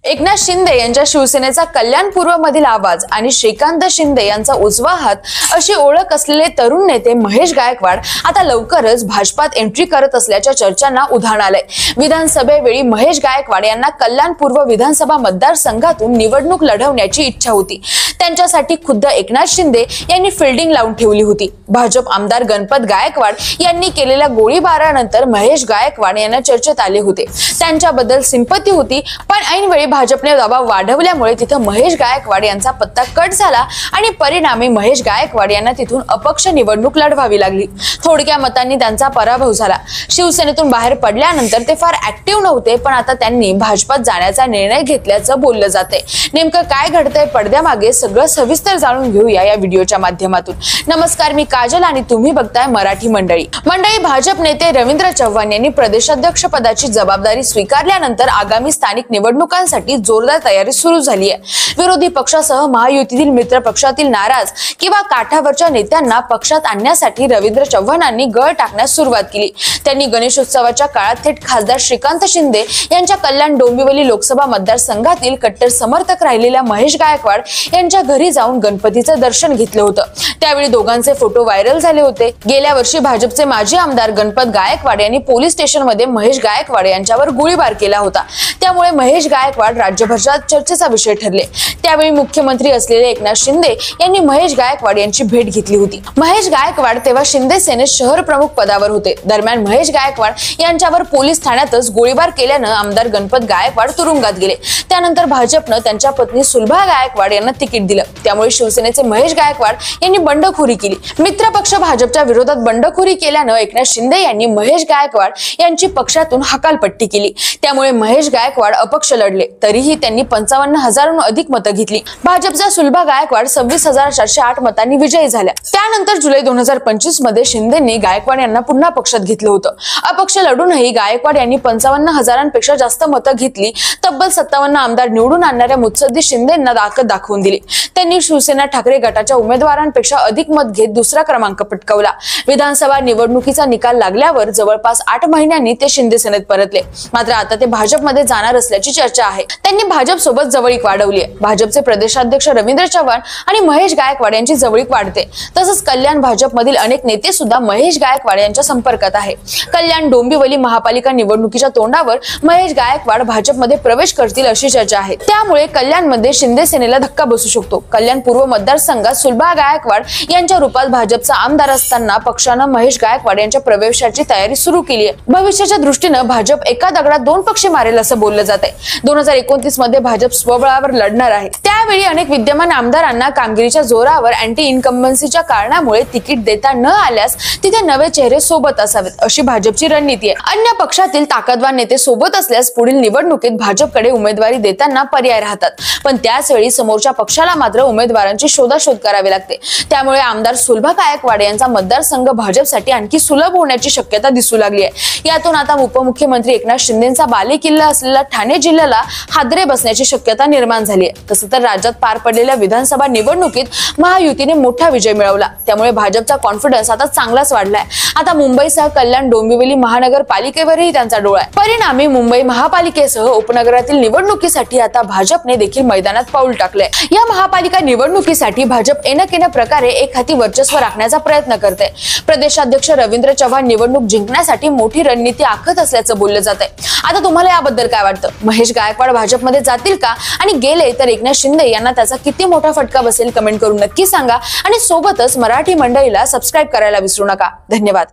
एकनाथ शिंदे यांच्या शिवसेनेचा कल्याण पूर्व मधील आवाज आणि श्रीकांत शिंदे यांचा उजवा हात अशी ओळख असलेले तरुण नेते महेश गायकवाड आता लवकरच भाजपात एंट्री करत असल्याच्या चर्चांना उधाण आलंय। विधानसभेवेळी महेश गायकवाड यांना कल्याण पूर्व विधानसभा मतदारसंघातून निवडणूक लढवण्याची इच्छा होती। त्यांच्यासाठी खुद्द एकनाथ शिंदे यांनी फिल्डिंग लावून ठेवली होती। भाजप आमदार गणपत गायकवाड यांनी केलेल्या गोळीबारानंतर महेश गायकवाड यांना चर्चेत आले होते। त्यांच्याबद्दल सिंपती होती, पण ऐनवेळी भाजपने दबाव वाढवल्यामुळे तिथं महेश गायकवाड यांचा पत्ता कट झाला आणि परिणामी महेश गायकवाड यांना तिथून अपक्ष निवडणूक लढवावी लागली। थोडक्या मतांनी त्यांचा पराभव झाला। शिवसेनेतून बाहेर पडल्यानंतर ते फार ऍक्टिव्ह नव्हते, पण आता त्यांनी भाजपात जाण्याचा निर्णय घेतल्याचं बोललं जाते। नेमकं काय घडतंय पडद्यामागे सगळं सविस्तर जाणून घेऊया या व्हिडिओच्या माध्यमातून। नमस्कार, मी काजल आणि तुम्ही बघताय मराठी मंडळी। भाजप नेते रवींद्र चव्हाण यांनी प्रदेशाध्यक्ष पदाची जबाबदारी स्वीकारल्यानंतर आगामी स्थानिक निवडणुकांसाठी जोरदार तयारी सुरू झाली आहे। विरोधी पक्षासह महायुतीतील मित्र पक्षातील नाराज किंवा काठावरच्या नेत्यांना पक्षात आणण्यासाठी रवींद्र चव्हाणांनी गळ टाकण्यास सुरुवात केली। त्यांनी गणेशोत्सवाच्या काळात थेट खासदार श्रीकांत शिंदे यांच्या कल्याण डोंबिवली लोकसभा मतदारसंघातील कट्टर समर्थक राहिलेल्या महेश गायकवाड यांच्या घरी जाऊन गणपतीचं दर्शन घेतलं होतं। त्यावेळी दोघांचे फोटो व्हायरल झाले होते। गेल्या वर्षी भाजपचे माजी आमदार गणपत गायकवाड यांनी पोलीस स्टेशनमध्ये महेश गायकवाड यांच्यावर गोळीबार केला होता। त्यामुळे महेश गायकवाड राज्यभरात चर्चेचा विषय ठरले। त्यावेळी मुख्यमंत्री असलेले एकनाथ शिंदे यांनी महेश गायकवाड यांची भेट घेतली होती। महेश गायकवाड तेव्हा शिंदे सेनेत शहर प्रमुख पदावर होते। दरम्यान महेश गायकवाड यांच्यावर पोलीस ठाण्यातच गोळीबार केल्यानं आमदार गणपत गायकवाड तुरुंगात गेले। त्यानंतर भाजपनं त्यांच्या पत्नी सुलभा गायकवाड यांना तिकीट दिलं। त्यामुळे शिवसेनेचे महेश गायकवाड यांनी बंडखोरी केली। मित्र पक्ष भाजपच्या विरोधात बंडखोरी केल्यानं एकनाथ शिंदे यांनी महेश गायकवाड यांची पक्षातून हकालपट्टी केली। त्यामुळे महेश गायकवाड अपक्ष लढले, तरीही त्यांनी 55,000हून अधिक मतं घेतली। भाजपचा सुलभा गायकवाड 26,408 मतांनी विजयी झाल्या। त्यानंतर जुलै 2025 मध्ये शिंदेंनी गायकवाड यांना पुन्हा पक्षात घेतलं होतं। अपक्ष लढूनही गायकवाड यांनी 55,000पेक्षा जास्त मतं घेतली। तब्बल 57 आमदार निवडून आणणाऱ्या मुत्सद्दी शिंदेंना ताकद दाखवून दिली। त्यांनी शिवसेना ठाकरे गटाच्या उमेदवारांपेक्षा अधिक मत घेत दुसरा क्रमांक पटकावला। विधानसभा निवडणुकीचा निकाल लागल्यावर जवळपास 8 महिन्यांनी ते शिंदे सेनेत परतले। मात्र आता ते भाजपमध्ये जाणार असल्याची चर्चा आहे। त्यांनी भाजप सोबत जवळीक वाढवली आहे। भाजपचे प्रदेशाध्यक्ष रवींद्र चव्हाण आणि महेश गायकवाड यांची जवळीक वाढते। तसंच कल्याण भाजपमधील अनेक नेते सुद्धा महेश गायकवाड यांच्या संपर्कात आहे। कल्याण डोंबिवली महापालिका निवडणुकीच्या तोंडावर महेश गायकवाड भाजपमध्ये प्रवेश करतील अशी चर्चा आहे। त्यामुळे कल्याणमध्ये शिंदे सेनेला धक्का बसू शकतो। कल्याण पूर्व मतदारसंघात सुलभा गायकवाड यांच्या रूपात भाजपचा आमदार असताना पक्षानं महेश गायकवाड यांच्या प्रवेशाची तयारी सुरू केली आहे। भविष्याच्या दृष्टीनं भाजप एका दगडात 2 पक्षी मारेल असं बोललं जात आहे। 2029 मध्ये भाजप स्वबळावर लढणार आहे। त्यावेळी अनेक विद्यमान आमदारांना कामगिरीच्या जोरावर अँटी इन्कम्बन्सीच्या कारणामुळे तिकीट देता न आल्यास तिथे नवे चेहरे सोबत असावेत अशी भाजपची रणनीती आहे। अन्य पक्षातील ताकदवान नेते सोबत असल्यास पुढील निवडणुकीत भाजपकडे उमेदवारी देताना पर्याय राहतात, पण त्याच वेळी समोरच्या पक्षाला मात्र उमेदवारांची शोधाशोध करावी लागते। त्यामुळे आमदार सुलभा गायकवाड यांचा मतदारसंघ भाजपसाठी आणखी सुलभ होण्याची शक्यता दिसू लागली आहे। यातून आता उपमुख्यमंत्री एकनाथ शिंदेंचा बालेकिल्ला असलेला ठाणे जिल्ह्याला हादरे बसण्याची शक्यता निर्माण झाली आहे। तसं तर राज्यात पार पडलेल्या विधानसभा निवडणुकीत महायुतीने मोठा विजय मिळवला। त्यामुळे भाजपचा कॉन्फिडन्स आता चांगलाच वाढलाय। आता मुंबईसह कल्याण डोंबिवली महानगरपालिकेवरही त्यांचा डोळा आहे। परिणामी मुंबई महापालिकेसह उपनगरातील निवडणुकीसाठी आता भाजपने देखील मैदानात पाऊल टाकलंय। या महापालिका निवडणुकीसाठी भाजप एनकेन प्रकारे एक हाती वर्चस्व राखण्याचा प्रयत्न करते। प्रदेशाध्यक्ष रवींद्र चव्हाण निवडणूक जिंकण्यासाठी मोठी रणनीती आखत असल्याचं बोललं जात आहे। आता तुम्हाला याबद्दल काय वाटतं? महेश गायकवाड भाजपमध्ये जातील का? आणि गेले तर एकनाथ शिंदे यांना त्याचा किती मोठा फटका बसेल? कमेंट करून नक्की सांगा आणि सोबतच मराठी मंडळीला सबस्क्राईब करायला विसरू नका। धन्यवाद।